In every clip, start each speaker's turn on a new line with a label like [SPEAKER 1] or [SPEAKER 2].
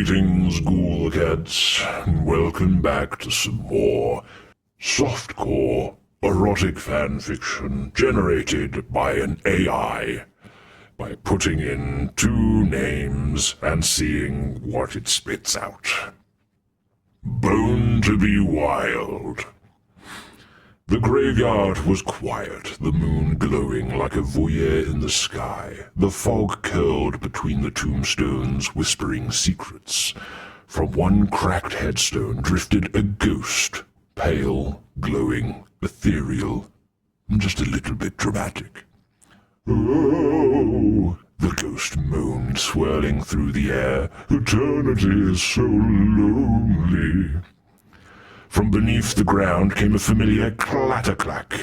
[SPEAKER 1] Greetings, ghoul cats, and welcome back to some more softcore erotic fanfiction generated by an AI by putting in 2 names and seeing what it spits out. Bone to be wild. The graveyard was quiet, the moon glowing like a voyeur in the sky. The fog curled between the tombstones, whispering secrets. From one cracked headstone drifted a ghost, pale, glowing, ethereal, and just a little bit dramatic. Oh, the ghost moaned, swirling through the air. Eternity is so lonely. From beneath the ground came a familiar clatter-clack,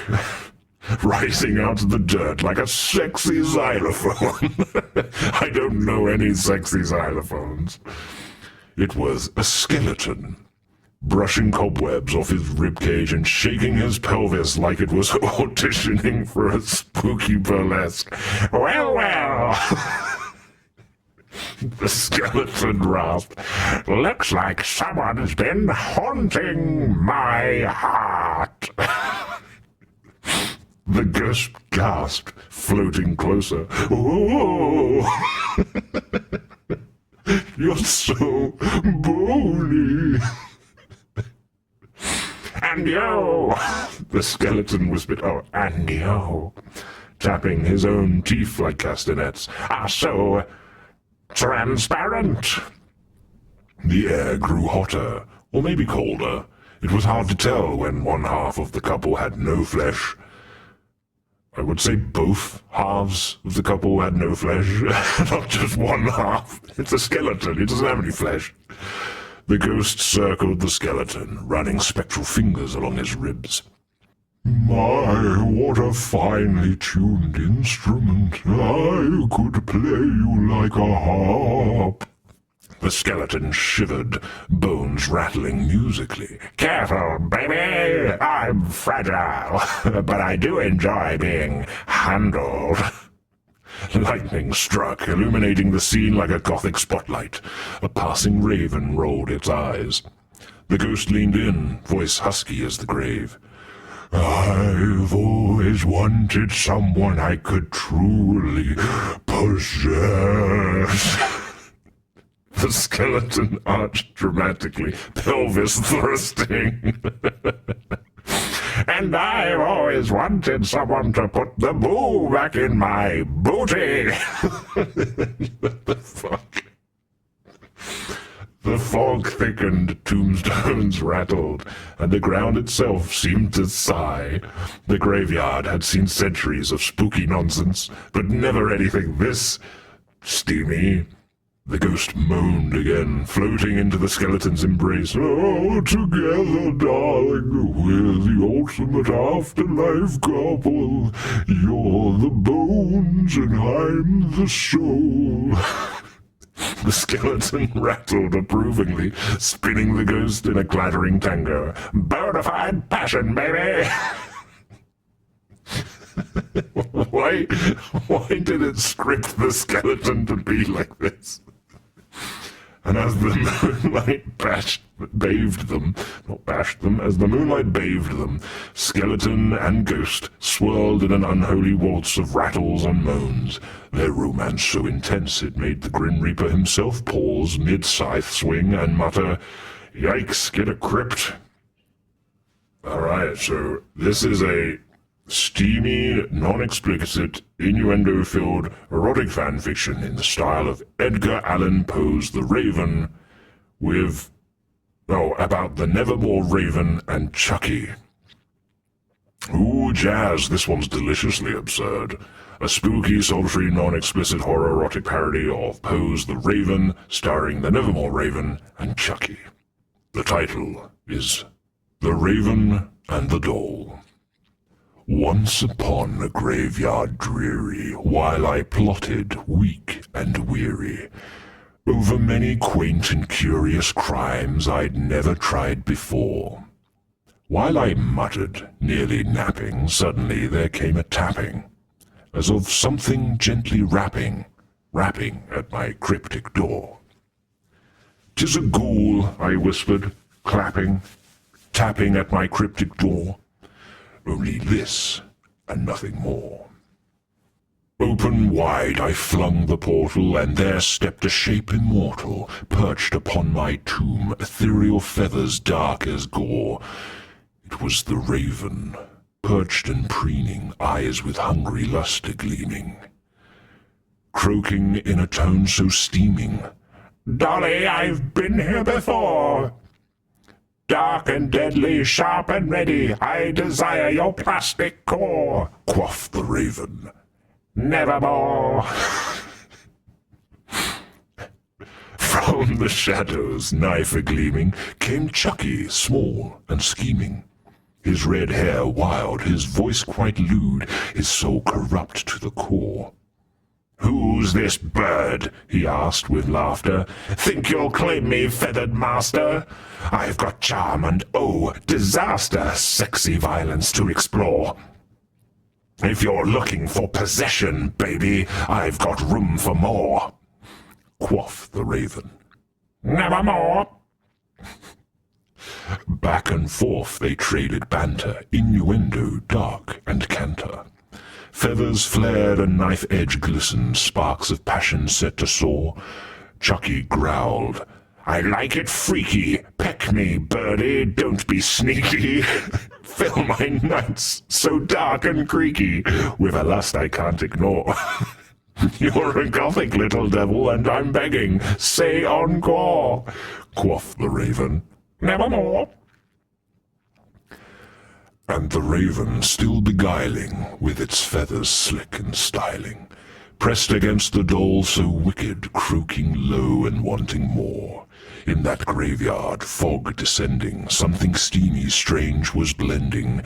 [SPEAKER 1] rising out of the dirt like a sexy xylophone. I don't know any sexy xylophones. It was a skeleton, brushing cobwebs off his ribcage and shaking his pelvis like it was auditioning for a spooky burlesque. Well. The skeleton rasped. Looks like someone's been haunting my heart. The ghost gasped, floating closer. Oh, you're so bony. And yo, the skeleton whispered. Oh, and yo, tapping his own teeth like castanets, are so transparent. The air grew hotter, or maybe colder. It was hard to tell when one half of the couple had no flesh. I would say both halves of the couple had no flesh, not just one half. It's a skeleton, it doesn't have any flesh. The ghost circled the skeleton, running spectral fingers along his ribs. My, what a finely tuned instrument. I could play you like a harp. The skeleton shivered, bones rattling musically. Careful, baby! I'm fragile, but I do enjoy being handled. Lightning struck, illuminating the scene like a gothic spotlight. A passing raven rolled its eyes. The ghost leaned in, voice husky as the grave. I've always wanted someone I could truly possess. The skeleton arched dramatically, pelvis thrusting. And I've always wanted someone to put the boo back in my booty. What the fuck? The fog thickened, tombstones rattled, and the ground itself seemed to sigh. The graveyard had seen centuries of spooky nonsense, but never anything this steamy. The ghost moaned again, floating into the skeleton's embrace. Oh, together, darling, we're the ultimate afterlife couple. You're the bones and I'm the soul. The skeleton rattled approvingly, spinning the ghost in a clattering tango. Bonafide passion, baby! Why did it script the skeleton to be like this? And as the moonlight bathed them, as the moonlight bathed them, skeleton and ghost swirled in an unholy waltz of rattles and moans, their romance so intense it made the Grim Reaper himself pause mid-scythe swing and mutter, "Yikes, get a crypt." Alright, so this is a steamy, non-explicit, innuendo-filled erotic fanfiction in the style of Edgar Allan Poe's The Raven about the Nevermore Raven and Chucky. Ooh, jazz, this one's deliciously absurd. A spooky, sultry, non-explicit horror erotic parody of Poe's The Raven, starring the Nevermore Raven and Chucky. The title is The Raven and the Doll. Once upon a graveyard dreary, while I plotted, weak and weary, over many quaint and curious crimes I'd never tried before. While I muttered, nearly napping, suddenly there came a tapping, as of something gently rapping at my cryptic door. "'Tis a ghoul," I whispered, tapping at my cryptic door. "Only this, and nothing more." Open wide I flung the portal, and there stepped a shape immortal, perched upon my tomb, ethereal feathers dark as gore. It was the raven, perched and preening, eyes with hungry lustre gleaming, croaking in a tone so steaming, "Dolly, I've been here before. Dark and deadly, sharp and ready, I desire your plastic core," quaffed the raven. "Nevermore." From the shadows, knife a-gleaming, came Chucky, small and scheming. His red hair wild, his voice quite lewd, his soul corrupt to the core. "Who's this bird?" he asked with laughter. "Think you'll claim me, feathered master? I've got charm and, oh, disaster, sexy violence to explore. If you're looking for possession, baby, I've got room for more," quoth the raven. "Nevermore." Back and forth they traded banter, innuendo, dark and canter. Feathers flared, a knife edge glistened, sparks of passion set to soar. Chucky growled, "I like it freaky. Peck me, birdie, don't be sneaky. Fill my nights, so dark and creaky, with a lust I can't ignore. You're a gothic little devil, and I'm begging, say encore," quoth the raven. "Nevermore." And the raven, still beguiling, with its feathers slick and styling, pressed against the doll so wicked, croaking low and wanting more. In that graveyard, fog descending, something steamy strange was blending.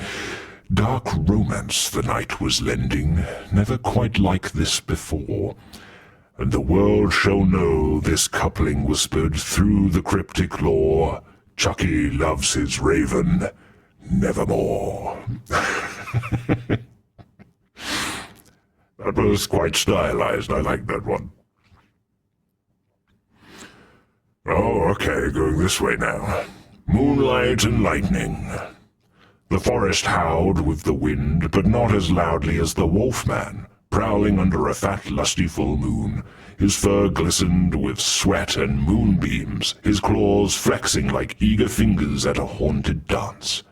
[SPEAKER 1] Dark romance the night was lending, never quite like this before. And the world shall know, this coupling whispered through the cryptic lore, Chucky loves his raven, nevermore. That was quite stylized. I like that one. Oh, okay, going this way now. Moonlight and lightning. The forest howled with the wind, but not as loudly as the wolfman, prowling under a fat, lusty full moon. His fur glistened with sweat and moonbeams, his claws flexing like eager fingers at a haunted dance.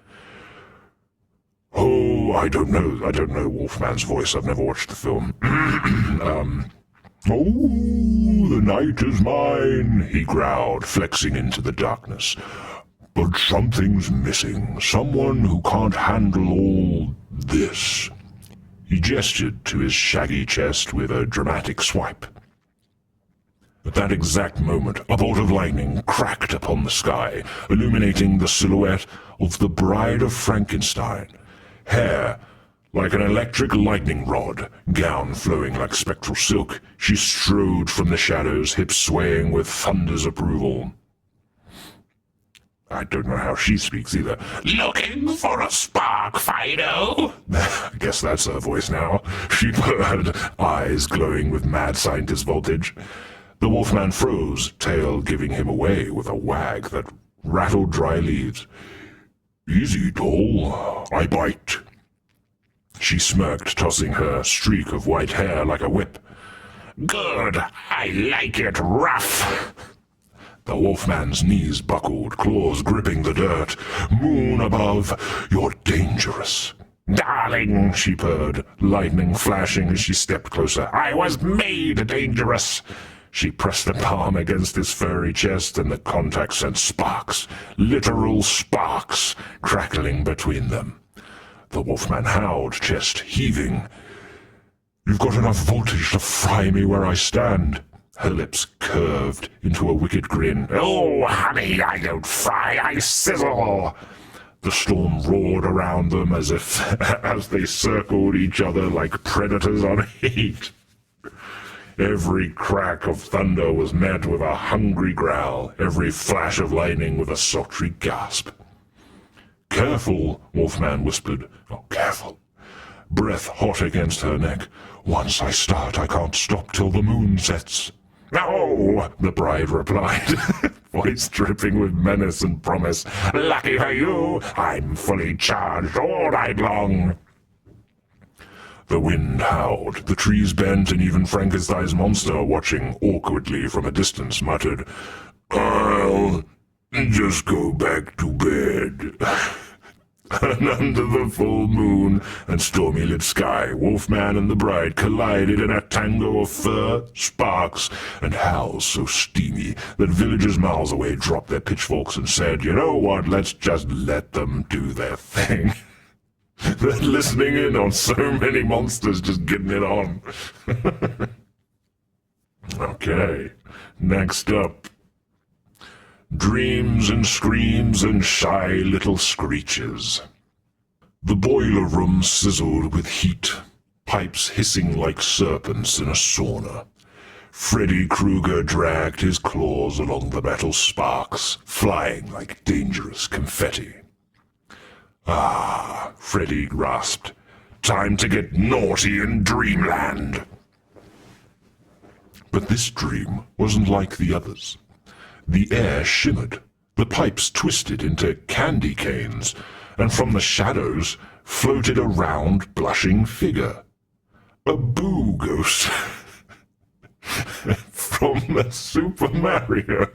[SPEAKER 1] Oh, I don't know Wolfman's voice. I've never watched the film. "Oh, the night is mine," he growled, flexing into the darkness. "But something's missing, someone who can't handle all this." He gestured to his shaggy chest with a dramatic swipe. At that exact moment, a bolt of lightning cracked upon the sky, illuminating the silhouette of the Bride of Frankenstein. Hair like an electric lightning rod, gown flowing like spectral silk, she strode from the shadows, hips swaying with thunder's approval. I don't know how she speaks either. "Looking for a spark, Fido?" I guess that's her voice now. She purred, eyes glowing with mad scientist voltage. The wolfman froze, tail giving him away with a wag that rattled dry leaves. "Easy, doll, I bite." She smirked, tossing her streak of white hair like a whip. "Good, I like it rough." The wolfman's knees buckled, claws gripping the dirt. "Moon above, you're dangerous." "Darling," she purred, lightning flashing as she stepped closer. "I was made dangerous." She pressed a palm against his furry chest, and the contact sent sparks, literal sparks, crackling between them. The wolfman howled, chest heaving. "You've got enough voltage to fry me where I stand." Her lips curved into a wicked grin. "Oh, honey, I don't fry, I sizzle." The storm roared around them as they circled each other like predators on heat. Every crack of thunder was met with a hungry growl, every flash of lightning with a sultry gasp. "Careful," Wolfman whispered. "Oh, careful." Breath hot against her neck. "Once I start, I can't stop till the moon sets." "No," the bride replied. voice dripping with menace and promise. "Lucky for you, I'm fully charged all night long." The wind howled, the trees bent, and even Frankenstein's monster, watching awkwardly from a distance, muttered, "I'll just go back to bed." And under the full moon and stormy-lit sky, Wolfman and the bride collided in a tango of fur, sparks, and howls so steamy that villagers miles away dropped their pitchforks and said, "You know what, let's just let them do their thing." They're listening in on so many monsters just getting it on. Okay, next up. Dreams and screams and shy little screeches. The boiler room sizzled with heat, pipes hissing like serpents in a sauna. Freddy Krueger dragged his claws along the metal sparks, flying like dangerous confetti. "Ah," Freddy rasped. "Time to get naughty in Dreamland." But this dream wasn't like the others. The air shimmered, the pipes twisted into candy canes, and from the shadows floated a round, blushing figure. A Boo ghost from Super Mario.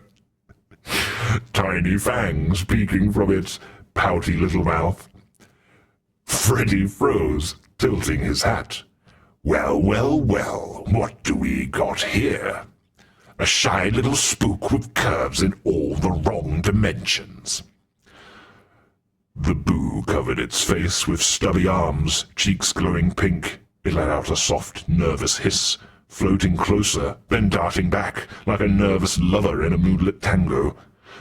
[SPEAKER 1] Tiny fangs peeking from its pouty little mouth. Freddy froze, tilting his hat. "Well, well, well, what do we got here? A shy little spook with curves in all the wrong dimensions." The Boo covered its face with stubby arms, cheeks glowing pink. It let out a soft, nervous hiss, floating closer, then darting back, like a nervous lover in a moonlit tango.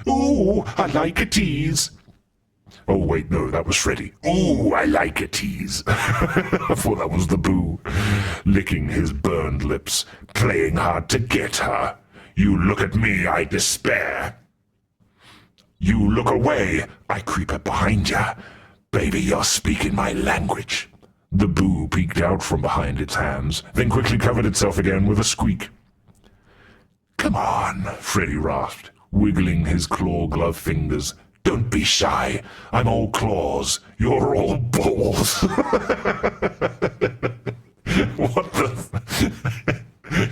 [SPEAKER 1] "Ooh, I like a tease." Oh, wait, no, that was Freddy. "Ooh, I like a tease." I thought that was the Boo, licking his burned lips, playing hard to get her. "You look at me, I despair. You look away, I creep up behind ya. Baby, you're speaking my language." The Boo peeked out from behind its hands, then quickly covered itself again with a squeak. "Come on," Freddy rasped, wiggling his claw-gloved fingers. "Don't be shy. I'm all claws. You're all balls." What the...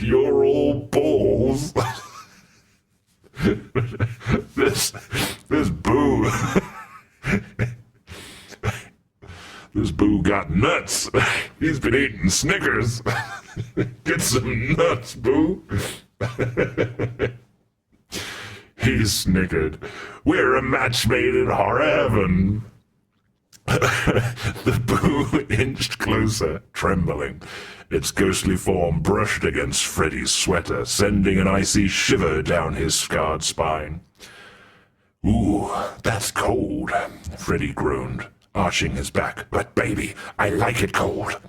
[SPEAKER 1] You're all balls. This Boo. This Boo got nuts. He's been eating Snickers. Get some nuts, Boo. He snickered. "We're a match made in heaven." The Boo inched closer, trembling. Its ghostly form brushed against Freddy's sweater, sending an icy shiver down his scarred spine. "Ooh, that's cold," Freddy groaned, arching his back. "But baby, I like it cold."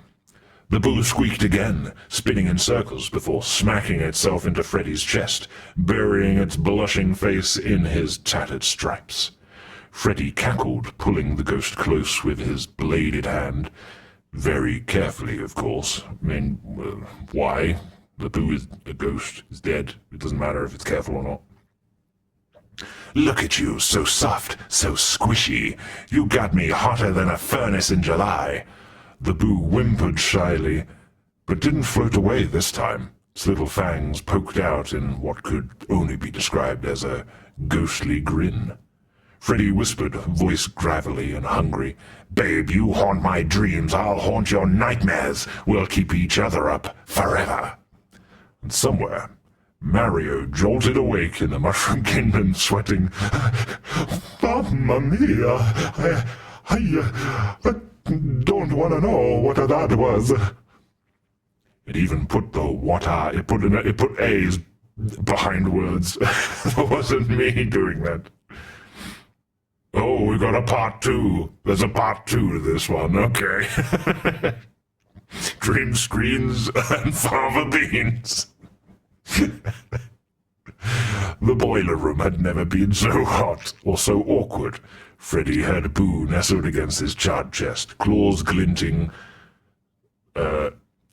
[SPEAKER 1] The Boo squeaked again, spinning in circles before smacking itself into Freddy's chest, burying its blushing face in his tattered stripes. Freddy cackled, pulling the ghost close with his bladed hand. Very carefully, of course. I mean, why? The Boo is a ghost, is dead. It doesn't matter if it's careful or not. "Look at you, so soft, so squishy. You got me hotter than a furnace in July." The Boo whimpered shyly, but didn't float away this time. Its little fangs poked out in what could only be described as a ghostly grin. Freddy whispered, voice gravelly and hungry, "Babe, you haunt my dreams, I'll haunt your nightmares. We'll keep each other up forever." And somewhere, Mario jolted awake in the Mushroom Kingdom, sweating, "Mamma mia, I don't want to know what that was." It even put the it put A's behind words. It wasn't me doing that. Oh, we got a part 2. There's a part 2 to this one, okay. Dream screens and fava beans. The boiler room had never been so hot or so awkward. Freddy had Boo nestled against his charred chest, claws glinting,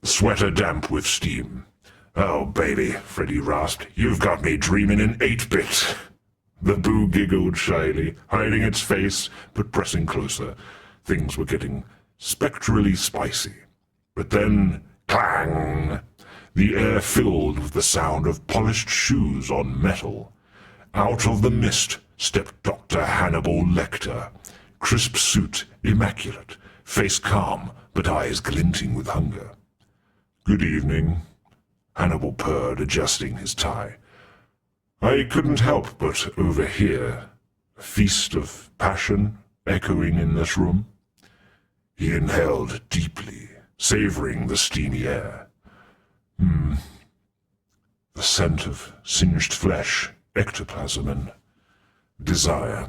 [SPEAKER 1] sweater damp with steam. "Oh, baby," Freddy rasped, "you've got me dreaming in 8-bit. The boo giggled shyly, hiding its face, but pressing closer. Things were getting spectrally spicy. But then, clang! The air filled with the sound of polished shoes on metal. Out of the mist stepped Dr. Hannibal Lecter, crisp suit immaculate, face calm, but eyes glinting with hunger. "Good evening," Hannibal purred, adjusting his tie. "I couldn't help but overhear a feast of passion echoing in this room." He inhaled deeply, savoring the steamy air. The scent of singed flesh, ectoplasm, and desire.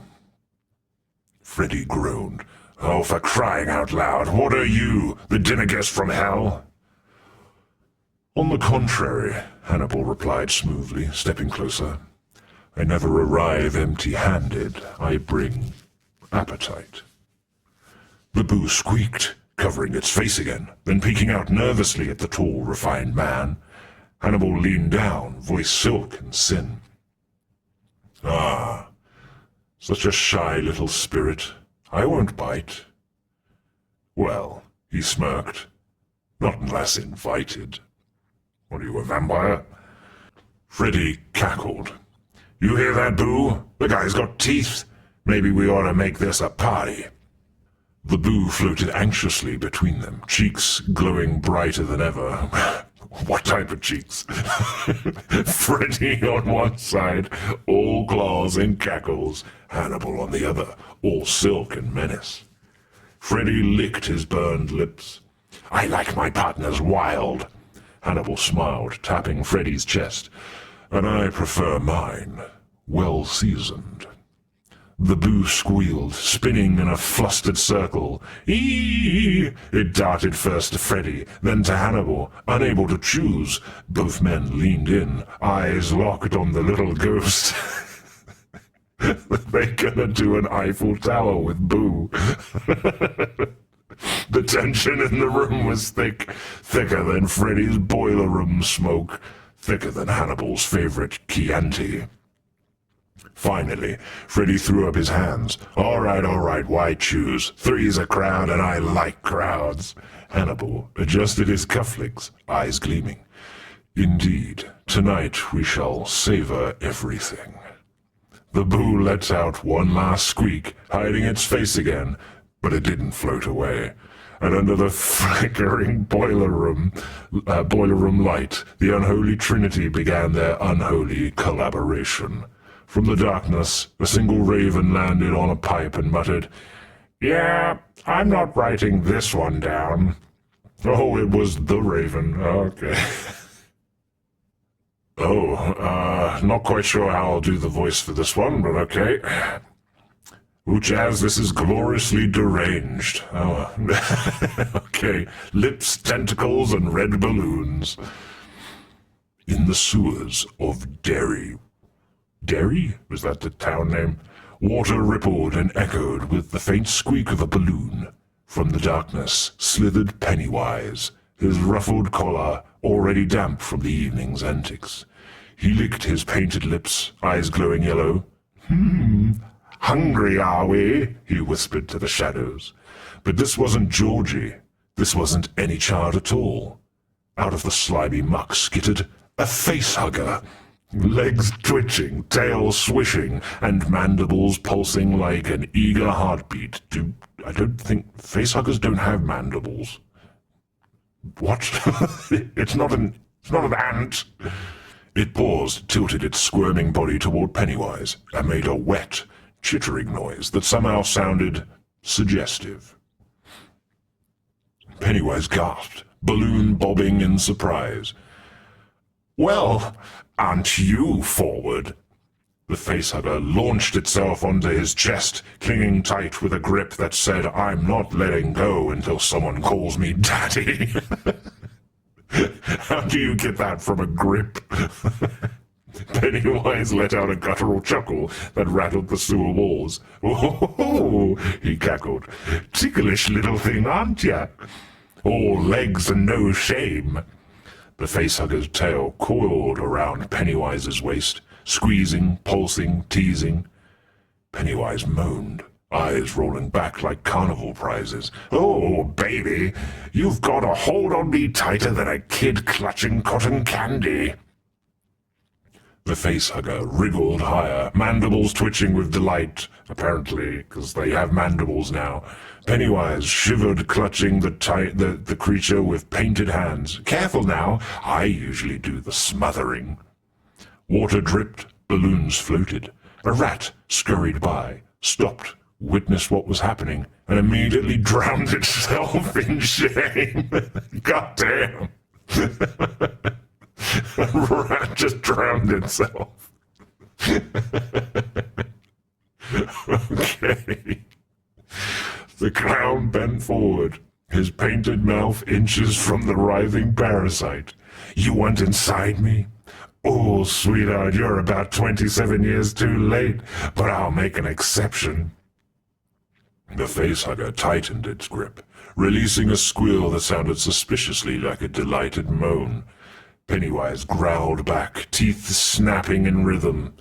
[SPEAKER 1] Freddy groaned. "Oh, for crying out loud, what are you, the dinner guest from hell?" "On the contrary," Hannibal replied smoothly, stepping closer. "I never arrive empty-handed. I bring appetite." The boo squeaked, covering its face again, then peeking out nervously at the tall, refined man. Hannibal leaned down, voice silk and sin. "Ah, such a shy little spirit. I won't bite." "Well," he smirked, "not unless invited." "What are you, a vampire?" Freddy cackled. "You hear that, boo? The guy's got teeth. Maybe we ought to make this a party." The boo floated anxiously between them, cheeks glowing brighter than ever. What type of cheeks? Freddy on one side, all claws and cackles. Hannibal on the other, all silk and menace. Freddy licked his burned lips. "I like my partners wild." Hannibal smiled, tapping Freddy's chest. "And I prefer mine well-seasoned." The boo squealed, spinning in a flustered circle. "Eee!" It darted first to Freddy, then to Hannibal, unable to choose. Both men leaned in, eyes locked on the little ghost. They gonna do an Eiffel Tower with Boo. The tension in the room was thick, thicker than Freddy's boiler room smoke, thicker than Hannibal's favorite Chianti. Finally, Freddy threw up his hands. All right, why choose? Three's a crowd, and I like crowds." Hannibal adjusted his cufflinks, eyes gleaming. "Indeed, tonight we shall savor everything." The boo let out one last squeak, hiding its face again, but it didn't float away. And under the flickering boiler room light, the unholy trinity began their unholy collaboration. From the darkness, a single raven landed on a pipe and muttered, "Yeah, I'm not writing this one down." Oh, it was the raven. Okay. Not quite sure how I'll do the voice for this one, but okay. "Ooh, Jazz, this is gloriously deranged." Oh, okay. Lips, tentacles, and red balloons. In the sewers of Derry. Derry? Was that the town name? Water rippled and echoed with the faint squeak of a balloon. From the darkness slithered Pennywise, his ruffled collar already damp from the evening's antics. He licked his painted lips, eyes glowing yellow. "Hungry, are we?" he whispered to the shadows. But this wasn't Georgie. This wasn't any child at all. Out of the slimy muck skittered a facehugger. Legs twitching, tail swishing, and mandibles pulsing like an eager heartbeat. I don't think facehuggers don't have mandibles. What? It's not an ant. It paused, tilted its squirming body toward Pennywise, and made a wet, chittering noise that somehow sounded suggestive. Pennywise gasped, balloon bobbing in surprise. "Well, aren't you forward?" The facehugger launched itself onto his chest, clinging tight with a grip that said, "I'm not letting go until someone calls me Daddy." How do you get that from a grip? Pennywise let out a guttural chuckle that rattled the sewer walls. "Oh," he cackled. "Ticklish little thing, aren't ya? All legs and no shame." The facehugger's tail coiled around Pennywise's waist, squeezing, pulsing, teasing. Pennywise moaned, eyes rolling back like carnival prizes. "Oh, baby, you've got a hold on me tighter than a kid clutching cotton candy." The facehugger wriggled higher, mandibles twitching with delight, apparently, because they have mandibles now. Pennywise shivered, clutching the creature with painted hands. "Careful now, I usually do the smothering." Water dripped, balloons floated. A rat scurried by, stopped, witnessed what was happening, and immediately drowned itself in shame. God damn. A rat just drowned itself. Okay. The clown bent forward, his painted mouth inches from the writhing parasite. "You want inside me? Oh, sweetheart, you're about 27 years too late, but I'll make an exception." The facehugger tightened its grip, releasing a squeal that sounded suspiciously like a delighted moan. Pennywise growled back, teeth snapping in rhythm,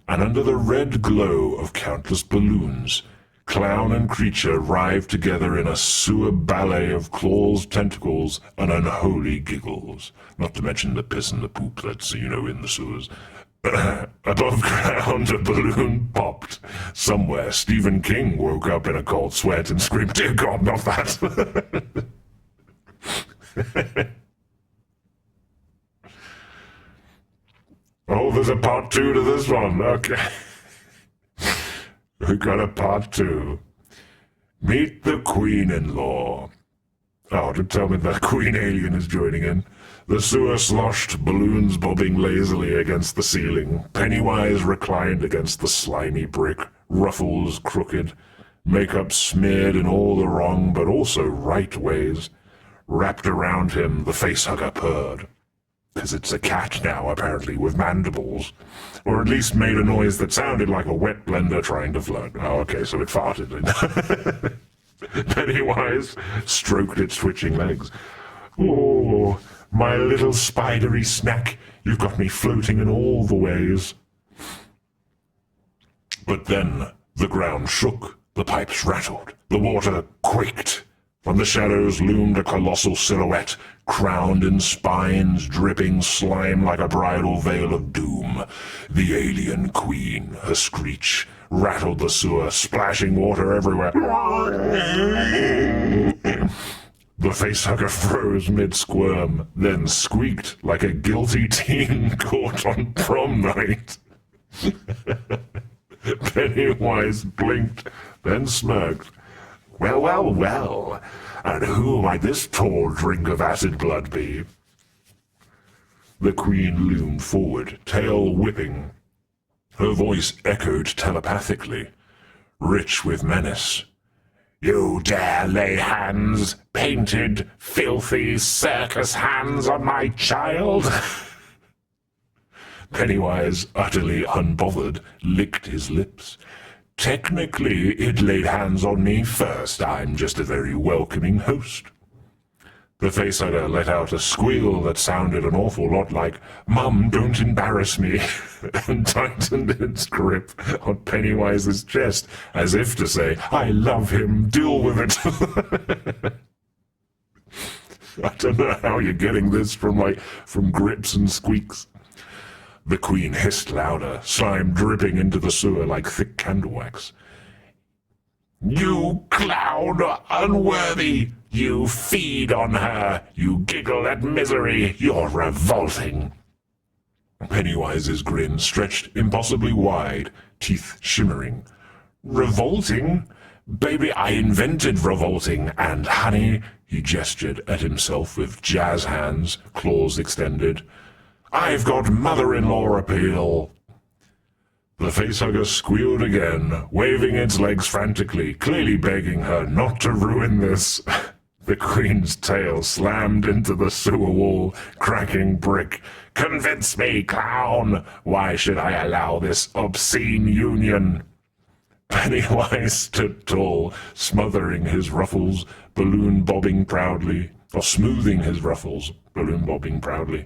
[SPEAKER 1] and under the red glow of countless balloons, clown and creature writhed together in a sewer ballet of claws, tentacles, and unholy giggles, not to mention the piss and the poop that's, in the sewers. Above ground, a balloon popped. Somewhere, Stephen King woke up in a cold sweat and screamed, "Dear God, not that!" Oh, there's a part 2 to this one. Okay. We got a part 2. Meet the Queen-in-Law. Oh, don't tell me that Queen Alien is joining in. The sewer sloshed, balloons bobbing lazily against the ceiling. Pennywise reclined against the slimy brick, ruffles crooked, makeup smeared in all the wrong but also right ways. Wrapped around him, the facehugger purred. Because it's a cat now, apparently, with mandibles. Or at least made a noise that sounded like a wet blender trying to flood. Oh, okay, so it farted. Pennywise stroked its twitching legs. "Oh, my little spidery snack, you've got me floating in all the ways." But then the ground shook, the pipes rattled, the water quaked. From the shadows loomed a colossal silhouette, crowned in spines, dripping slime like a bridal veil of doom. The alien queen, her screech, rattled the sewer, splashing water everywhere. The facehugger froze mid-squirm, then squeaked like a guilty teen caught on prom night. Pennywise blinked, then smirked. "Well, well, well, and who might this tall drink of acid blood be?" The queen loomed forward, tail whipping. Her voice echoed telepathically, rich with menace. "You dare lay hands, painted, filthy circus hands on my child?" Pennywise, utterly unbothered, licked his lips. "Technically, it laid hands on me first. I'm just a very welcoming host." The facehugger let out a squeal that sounded an awful lot like, "Mum, don't embarrass me," and tightened its grip on Pennywise's chest, as if to say, "I love him, deal with it." I don't know how you're getting this from grips and squeaks. The queen hissed louder, slime dripping into the sewer like thick candle wax. "You clown, unworthy! You feed on her! You giggle at misery! You're revolting!" Pennywise's grin stretched impossibly wide, teeth shimmering. "Revolting? Baby, I invented revolting, and honey," he gestured at himself with jazz hands, claws extended, "I've got mother-in-law appeal." The facehugger squealed again, waving its legs frantically, clearly begging her not to ruin this. The queen's tail slammed into the sewer wall, cracking brick. "Convince me, clown! Why should I allow this obscene union?" Pennywise stood tall, smothering his ruffles, balloon bobbing proudly, or smoothing his ruffles, balloon bobbing proudly.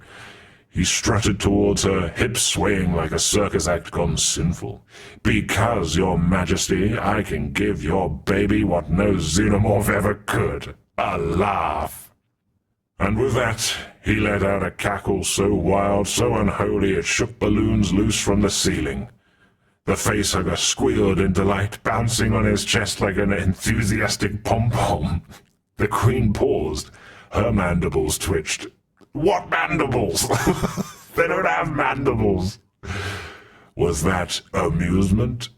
[SPEAKER 1] He strutted towards her, hips swaying like a circus act gone sinful. "Because, your majesty, I can give your baby what no xenomorph ever could. A laugh." And with that, he let out a cackle so wild, so unholy, it shook balloons loose from the ceiling. The facehugger squealed in delight, bouncing on his chest like an enthusiastic pom-pom. The queen paused. Her mandibles twitched. What mandibles? They don't have mandibles. Was that amusement?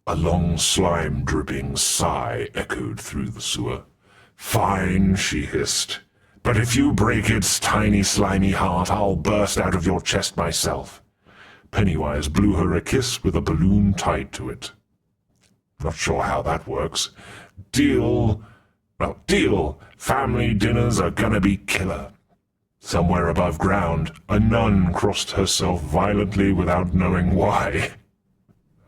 [SPEAKER 1] A long slime-dripping sigh echoed through the sewer. "Fine," she hissed. "But if you break its tiny slimy heart, I'll burst out of your chest myself." Pennywise blew her a kiss with a balloon tied to it. "Not sure how that works. Deal. Well, deal. Family dinners are gonna be killer." Somewhere above ground, a nun crossed herself violently without knowing why.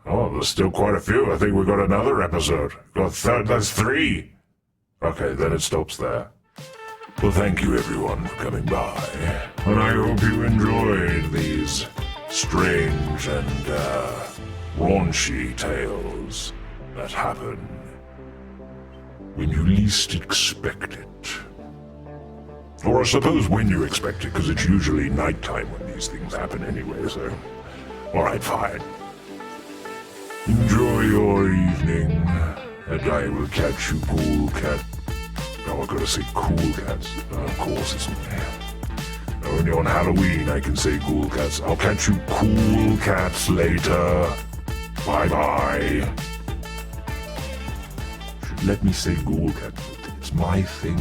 [SPEAKER 1] "Oh, there's still quite a few. I think we've got another episode. That's 3. Okay, then it stops there. Well, thank you everyone for coming by, and I hope you enjoyed these strange and raunchy tales that happen when you least expect it. Or I suppose when you expect it, because it's usually nighttime when these things happen anyway, so... Alright, fine. Enjoy your evening, and I will catch you cool cat... Oh, I gotta say cool cats. Of course, it's... Only on Halloween I can say cool cats. I'll catch you cool cats later. Bye-bye. Should let me say ghoul cat. It's my thing.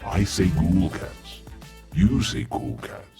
[SPEAKER 1] I say ghoul cats. You say cool cats.